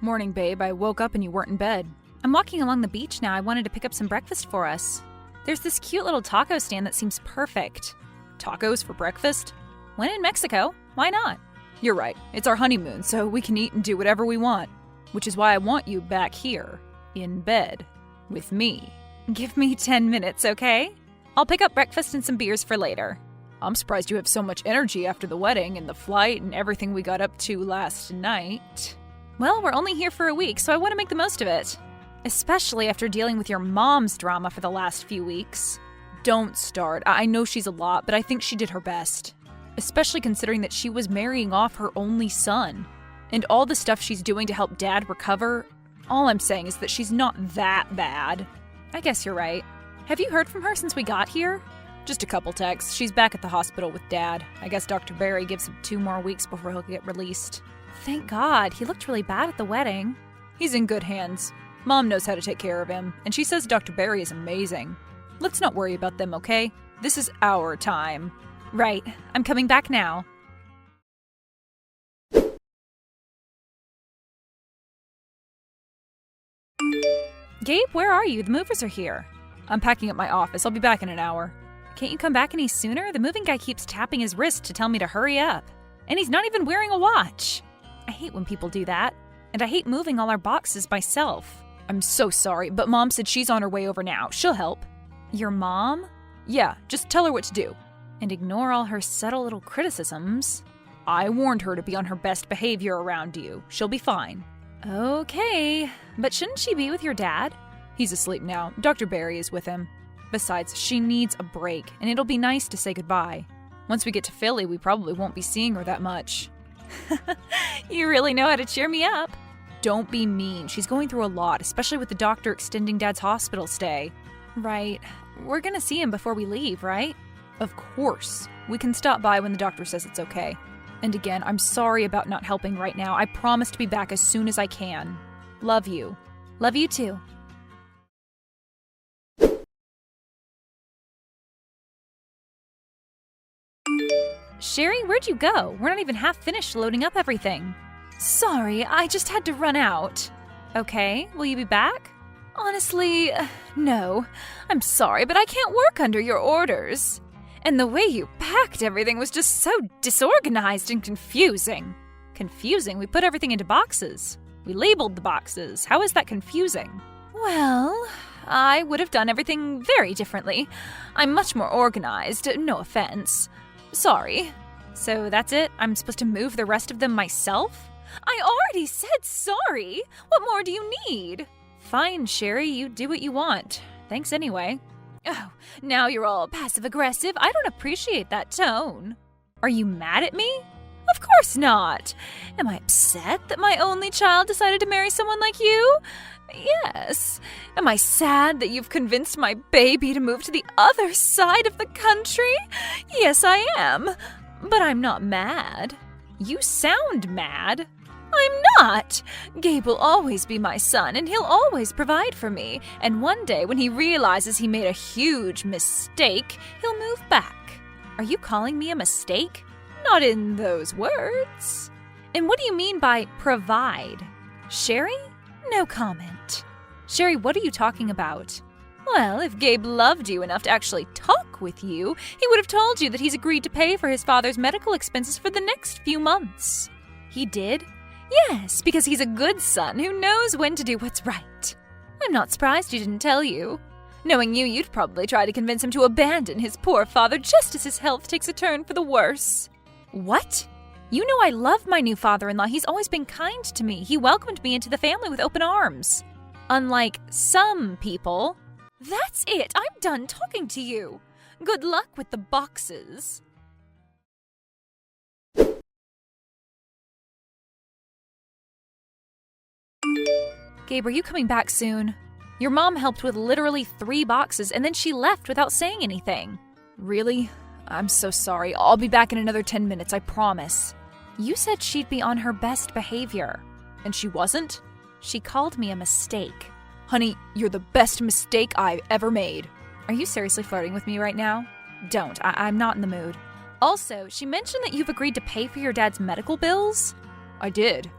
Morning, babe. I woke up and you weren't in bed. I'm walking along the beach now. I wanted to pick up some breakfast for us. There's this cute little taco stand that seems perfect. Tacos for breakfast? When in Mexico, why not? You're right. It's our honeymoon, so we can eat and do whatever we want. Which is why I want you back here, in bed, with me. Give me 10 minutes, okay? I'll pick up breakfast and some beers for later. I'm surprised you have so much energy after the wedding and the flight and everything we got up to last night. Well, we're only here for a week, so I want to make the most of it. Especially after dealing with your mom's drama for the last few weeks. Don't start. I know she's a lot, but I think she did her best. Especially considering that she was marrying off her only son. And all the stuff she's doing to help Dad recover, all I'm saying is that she's not that bad. I guess you're right. Have you heard from her since we got here? Just a couple texts. She's back at the hospital with Dad. I guess Dr. Barry gives him 2 more weeks before he'll get released. Thank God. He looked really bad at the wedding. He's in good hands. Mom knows how to take care of him, and she says Dr. Barry is amazing. Let's not worry about them, okay? This is our time. Right. I'm coming back now. Gabe, where are you? The movers are here. I'm packing up my office. I'll be back in an hour. Can't you come back any sooner? The moving guy keeps tapping his wrist to tell me to hurry up. And he's not even wearing a watch. I hate when people do that. And I hate moving all our boxes myself. I'm so sorry, but Mom said she's on her way over now. She'll help. Your mom? Yeah, just tell her what to do. And ignore all her subtle little criticisms. I warned her to be on her best behavior around you. She'll be fine. Okay, but shouldn't she be with your dad? He's asleep now. Dr. Barry is with him. Besides, she needs a break, and it'll be nice to say goodbye. Once we get to Philly, we probably won't be seeing her that much. You really know how to cheer me up. Don't be mean. She's going through a lot, especially with the doctor extending Dad's hospital stay. Right. We're gonna see him before we leave, right? Of course. We can stop by when the doctor says it's okay. And again, I'm sorry about not helping right now. I promise to be back as soon as I can. Love you. Love you too. Sherry, where'd you go? We're not even half finished loading up everything. Sorry, I just had to run out. Okay, will you be back? Honestly, no. I'm sorry, but I can't work under your orders. And the way you packed everything was just so disorganized and confusing. Confusing? We put everything into boxes. We labeled the boxes. How is that confusing? Well, I would have done everything very differently. I'm much more organized, no offense. Sorry. So that's it? I'm supposed to move the rest of them myself? I already said sorry! What more do you need? Fine, Sherry, you do what you want. Thanks anyway. Oh, now you're all passive-aggressive. I don't appreciate that tone. Are you mad at me? Of course not. Am I upset that my only child decided to marry someone like you? Yes. Am I sad that you've convinced my baby to move to the other side of the country? Yes, I am. But I'm not mad. You sound mad. I'm not. Gabe will always be my son, and he'll always provide for me. And one day, when he realizes he made a huge mistake, he'll move back. Are you calling me a mistake? Not in those words. And what do you mean by provide? Sherry? No comment. Sherry, what are you talking about? Well, if Gabe loved you enough to actually talk with you, he would have told you that he's agreed to pay for his father's medical expenses for the next few months. He did? Yes, because he's a good son who knows when to do what's right. I'm not surprised he didn't tell you. Knowing you, you'd probably try to convince him to abandon his poor father just as his health takes a turn for the worse. What? You know I love my new father-in-law. He's always been kind to me. He welcomed me into the family with open arms. Unlike some people. That's it. I'm done talking to you. Good luck with the boxes. Gabe, are you coming back soon? Your mom helped with literally 3 boxes and then she left without saying anything. Really? I'm so sorry. I'll be back in another 10 minutes, I promise. You said she'd be on her best behavior. And she wasn't? She called me a mistake. Honey, you're the best mistake I've ever made. Are you seriously flirting with me right now? Don't. I'm not in the mood. Also, she mentioned that you've agreed to pay for your dad's medical bills? I did.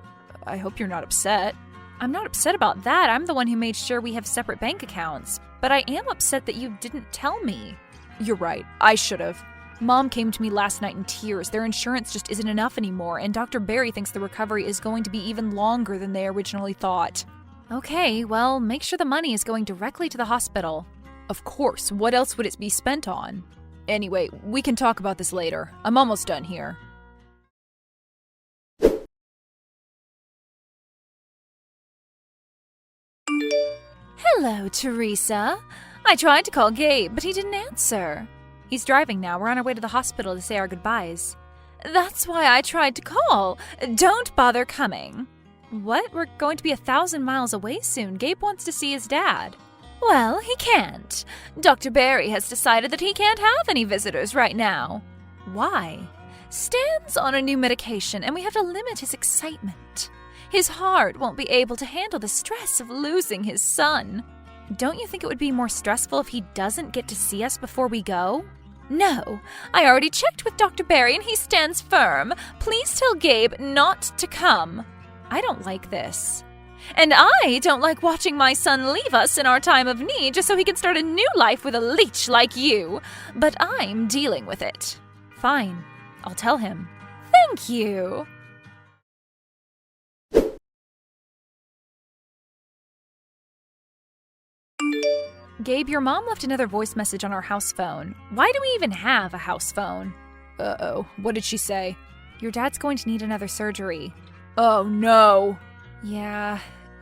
I hope you're not upset. I'm not upset about that. I'm the one who made sure we have separate bank accounts. But I am upset that you didn't tell me. You're right. I should have. Mom came to me last night in tears. Their insurance just isn't enough anymore, and Dr. Barry thinks the recovery is going to be even longer than they originally thought. Okay, well, make sure the money is going directly to the hospital. Of course. What else would it be spent on? Anyway, we can talk about this later. I'm almost done here. Hello, Teresa. I tried to call Gabe, but he didn't answer. He's driving now. We're on our way to the hospital to say our goodbyes. That's why I tried to call. Don't bother coming. What? We're going to be 1,000 miles away soon. Gabe wants to see his dad. Well, he can't. Dr. Barry has decided that he can't have any visitors right now. Why? Stan's on a new medication, and we have to limit his excitement. His heart won't be able to handle the stress of losing his son. Don't you think it would be more stressful if he doesn't get to see us before we go? No, I already checked with Dr. Barry and he stands firm. Please tell Gabe not to come. I don't like this. And I don't like watching my son leave us in our time of need just so he can start a new life with a leech like you. But I'm dealing with it. Fine, I'll tell him. Thank you. Gabe, your mom left another voice message on our house phone. Why do we even have a house phone? Uh-oh. What did she say? Your dad's going to need another surgery. Oh, no. Yeah,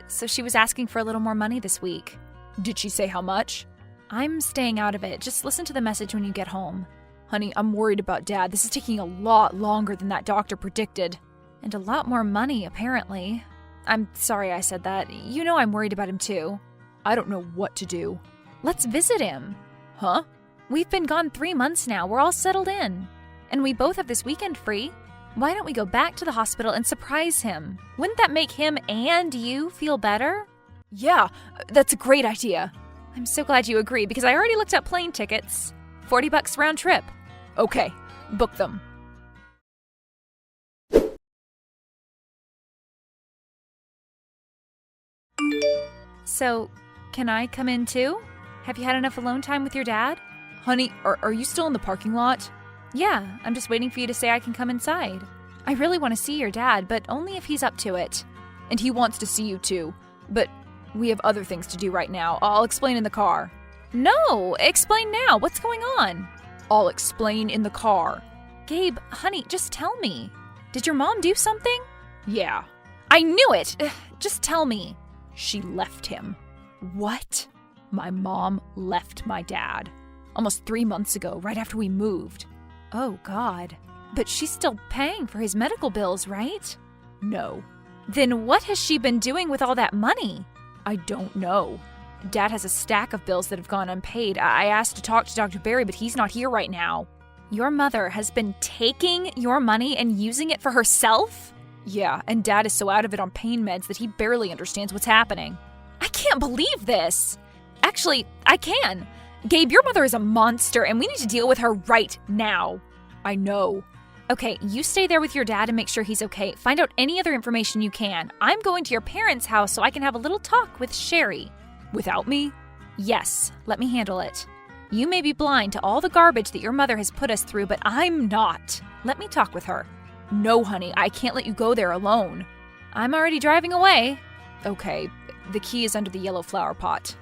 so she was asking for a little more money this week. Did she say how much? I'm staying out of it. Just listen to the message when you get home. Honey, I'm worried about Dad. This is taking a lot longer than that doctor predicted. And a lot more money, apparently. I'm sorry I said that. You know I'm worried about him, too. I don't know what to do. Let's visit him. Huh? We've been gone 3 months now. We're all settled in. And we both have this weekend free. Why don't we go back to the hospital and surprise him? Wouldn't that make him and you feel better? Yeah, that's a great idea. I'm so glad you agree because I already looked up plane tickets. $40 round trip. Okay, book them. So, can I come in too? Have you had enough alone time with your dad? Honey, are you still in the parking lot? Yeah, I'm just waiting for you to say I can come inside. I really want to see your dad, but only if he's up to it. And he wants to see you too, but we have other things to do right now. I'll explain in the car. No, explain now. What's going on? I'll explain in the car. Gabe, honey, just tell me. Did your mom do something? Yeah. I knew it! Just tell me. She left him. What? My mom left my dad. Almost 3 months ago, right after we moved. Oh, God. But she's still paying for his medical bills, right? No. Then what has she been doing with all that money? I don't know. Dad has a stack of bills that have gone unpaid. I asked to talk to Dr. Barry, but he's not here right now. Your mother has been taking your money and using it for herself? Yeah, and Dad is so out of it on pain meds that he barely understands what's happening. I can't believe this. Actually, I can. Gabe, your mother is a monster, and we need to deal with her right now. I know. Okay, you stay there with your dad and make sure he's okay. Find out any other information you can. I'm going to your parents' house so I can have a little talk with Sherry. Without me? Yes, let me handle it. You may be blind to all the garbage that your mother has put us through, but I'm not. Let me talk with her. No, honey, I can't let you go there alone. I'm already driving away. Okay, the key is under the yellow flower pot.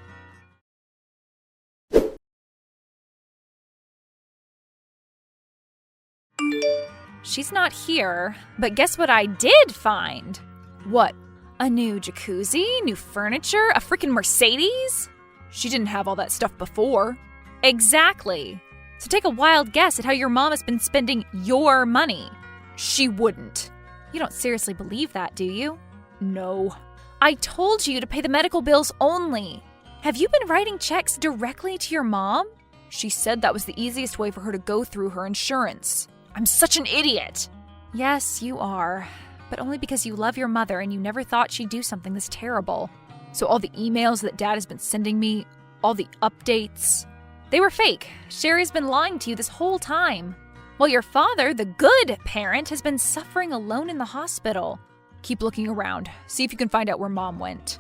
She's not here, but guess what I did find? What? A new jacuzzi, new furniture, a freaking Mercedes? She didn't have all that stuff before. Exactly. So take a wild guess at how your mom has been spending your money. She wouldn't. You don't seriously believe that, do you? No. I told you to pay the medical bills only. Have you been writing checks directly to your mom? She said that was the easiest way for her to go through her insurance. I'm such an idiot. Yes, you are. But only because you love your mother and you never thought she'd do something this terrible. So all the emails that Dad has been sending me, all the updates, they were fake. Sherry's been lying to you this whole time. While your father, the good parent, has been suffering alone in the hospital. Keep looking around. See if you can find out where Mom went.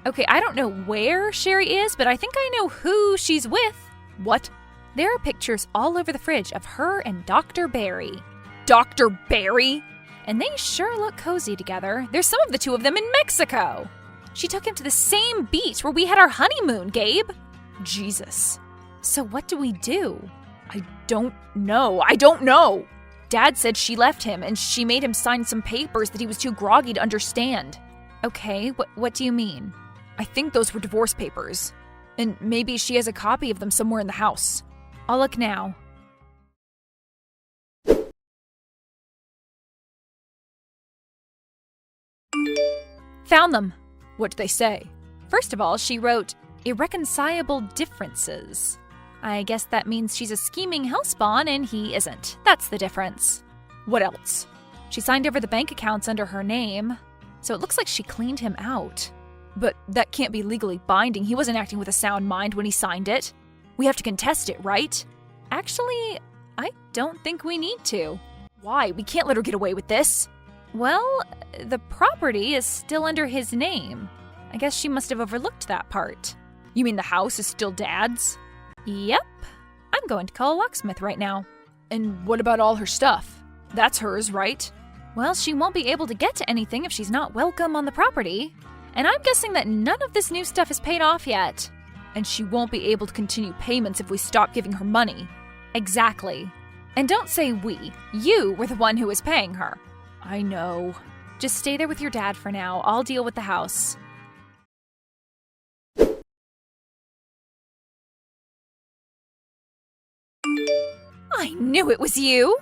Okay, I don't know where Sherry is, but I think I know who she's with. What? There are pictures all over the fridge of her and Dr. Barry. Dr. Barry? And they sure look cozy together. There's some of the two of them in Mexico. She took him to the same beach where we had our honeymoon, Gabe. Jesus. So what do we do? I don't know. Dad said she left him and she made him sign some papers that he was too groggy to understand. Okay, what do you mean? I think those were divorce papers. And maybe she has a copy of them somewhere in the house. I'll look now. Found them. What did they say? First of all, she wrote, irreconcilable differences. I guess that means she's a scheming hellspawn and he isn't. That's the difference. What else? She signed over the bank accounts under her name, so it looks like she cleaned him out. But that can't be legally binding. He wasn't acting with a sound mind when he signed it. We have to contest it, right? Actually, I don't think we need to. Why? We can't let her get away with this. Well, the property is still under his name. I guess she must have overlooked that part. You mean the house is still Dad's? Yep. I'm going to call a locksmith right now. And what about all her stuff? That's hers, right? Well, she won't be able to get to anything if she's not welcome on the property. And I'm guessing that none of this new stuff is paid off yet. And she won't be able to continue payments if we stop giving her money. Exactly. And don't say we. You were the one who was paying her. I know. Just stay there with your dad for now. I'll deal with the house. I knew it was you!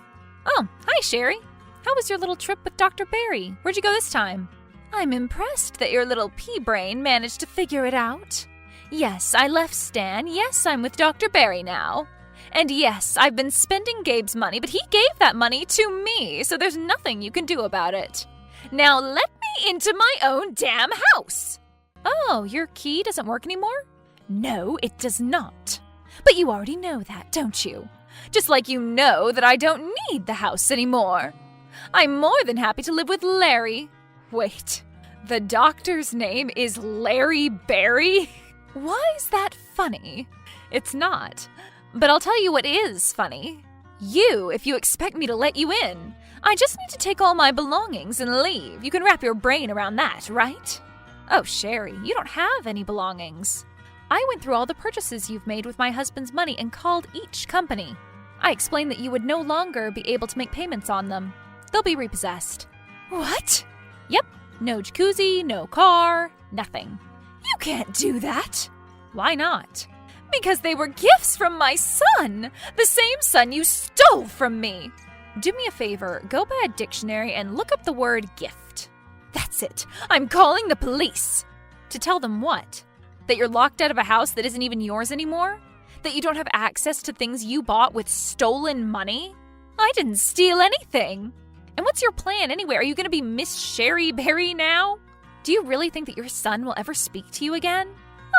Oh, hi, Sherry. How was your little trip with Dr. Barry? Where'd you go this time? I'm impressed that your little pea-brain managed to figure it out. Yes, I left Stan. Yes, I'm with Dr. Barry now. And yes, I've been spending Gabe's money, but he gave that money to me, so there's nothing you can do about it. Now let me into my own damn house! Oh, your key doesn't work anymore? No, it does not. But you already know that, don't you? Just like you know that I don't need the house anymore. I'm more than happy to live with Larry. Wait, the doctor's name is Larry Barry? Why is that funny? It's not. But I'll tell you what is funny. You, if you expect me to let you in. I just need to take all my belongings and leave. You can wrap your brain around that, right? Oh, Sherry, you don't have any belongings. I went through all the purchases you've made with my husband's money and called each company. I explained that you would no longer be able to make payments on them. They'll be repossessed. What? Yep. No jacuzzi, no car, nothing. You can't do that. Why not? Because they were gifts from my son, the same son you stole from me. Do me a favor, go by a dictionary and look up the word gift. That's it. I'm calling the police. To tell them what? That you're locked out of a house that isn't even yours anymore? That you don't have access to things you bought with stolen money? I didn't steal anything. And what's your plan anyway? Are you going to be Miss Sherry Berry now? Do you really think that your son will ever speak to you again?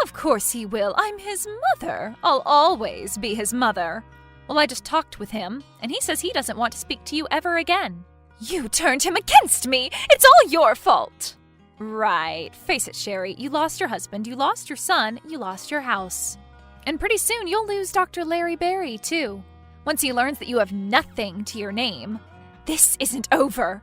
Of course he will. I'm his mother. I'll always be his mother. Well, I just talked with him, and he says he doesn't want to speak to you ever again. You turned him against me. It's all your fault. Right. Face it, Sherry. You lost your husband, you lost your son, you lost your house. And pretty soon you'll lose Dr. Larry Barry, too. Once he learns that you have nothing to your name. This isn't over.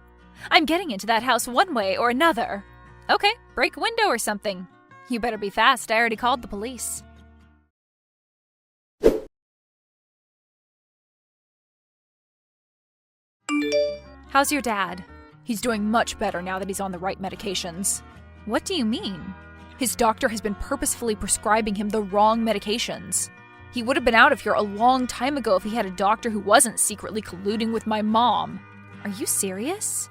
I'm getting into that house one way or another. Okay, break a window or something. You better be fast. I already called the police. How's your dad? He's doing much better now that he's on the right medications. What do you mean? His doctor has been purposefully prescribing him the wrong medications. He would have been out of here a long time ago if he had a doctor who wasn't secretly colluding with my mom. Are you serious?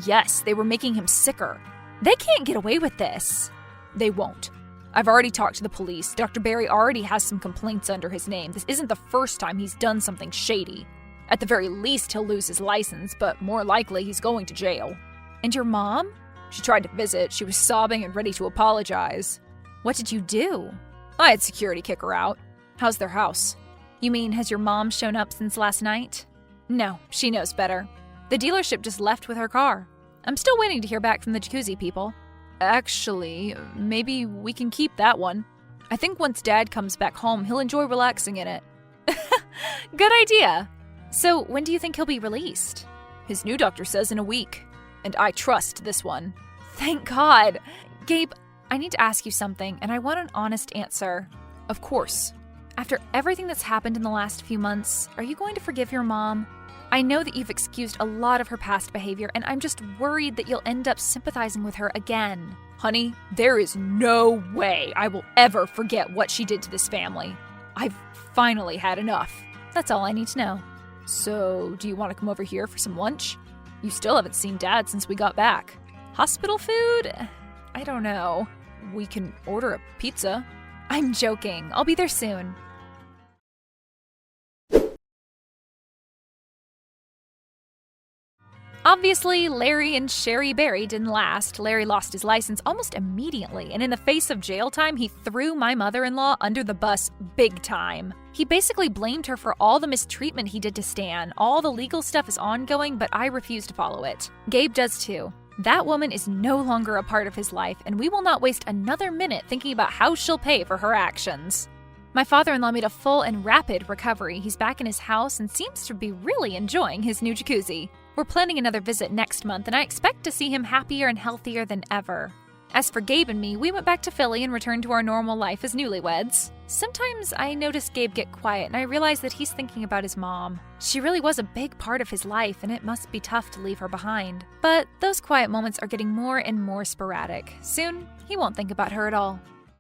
Yes, they were making him sicker. They can't get away with this. They won't. I've already talked to the police. Dr. Barry already has some complaints under his name. This isn't the first time he's done something shady. At the very least, he'll lose his license, but more likely he's going to jail. And your mom? She tried to visit. She was sobbing and ready to apologize. What did you do? I had security kick her out. How's their house? You mean, has your mom shown up since last night? No, she knows better. The dealership just left with her car. I'm still waiting to hear back from the jacuzzi people. Actually, maybe we can keep that one. I think once Dad comes back home, he'll enjoy relaxing in it. Good idea. So when do you think he'll be released? His new doctor says in a week, and I trust this one. Thank God. Gabe, I need to ask you something, and I want an honest answer. Of course. After everything that's happened in the last few months, are you going to forgive your mom? I know that you've excused a lot of her past behavior, and I'm just worried that you'll end up sympathizing with her again. Honey, there is no way I will ever forget what she did to this family. I've finally had enough. That's all I need to know. So, do you want to come over here for some lunch? You still haven't seen Dad since we got back. Hospital food? I don't know. We can order a pizza. I'm joking. I'll be there soon. Obviously, Larry and Sherry Berry didn't last. Larry lost his license almost immediately, and in the face of jail time, he threw my mother-in-law under the bus big time. He basically blamed her for all the mistreatment he did to Stan. All the legal stuff is ongoing, but I refuse to follow it. Gabe does too. That woman is no longer a part of his life, and we will not waste another minute thinking about how she'll pay for her actions. My father-in-law made a full and rapid recovery. He's back in his house and seems to be really enjoying his new jacuzzi. We're planning another visit next month, and I expect to see him happier and healthier than ever. As for Gabe and me, we went back to Philly and returned to our normal life as newlyweds. Sometimes I notice Gabe get quiet, and I realize that he's thinking about his mom. She really was a big part of his life, and it must be tough to leave her behind. But those quiet moments are getting more and more sporadic. Soon, he won't think about her at all.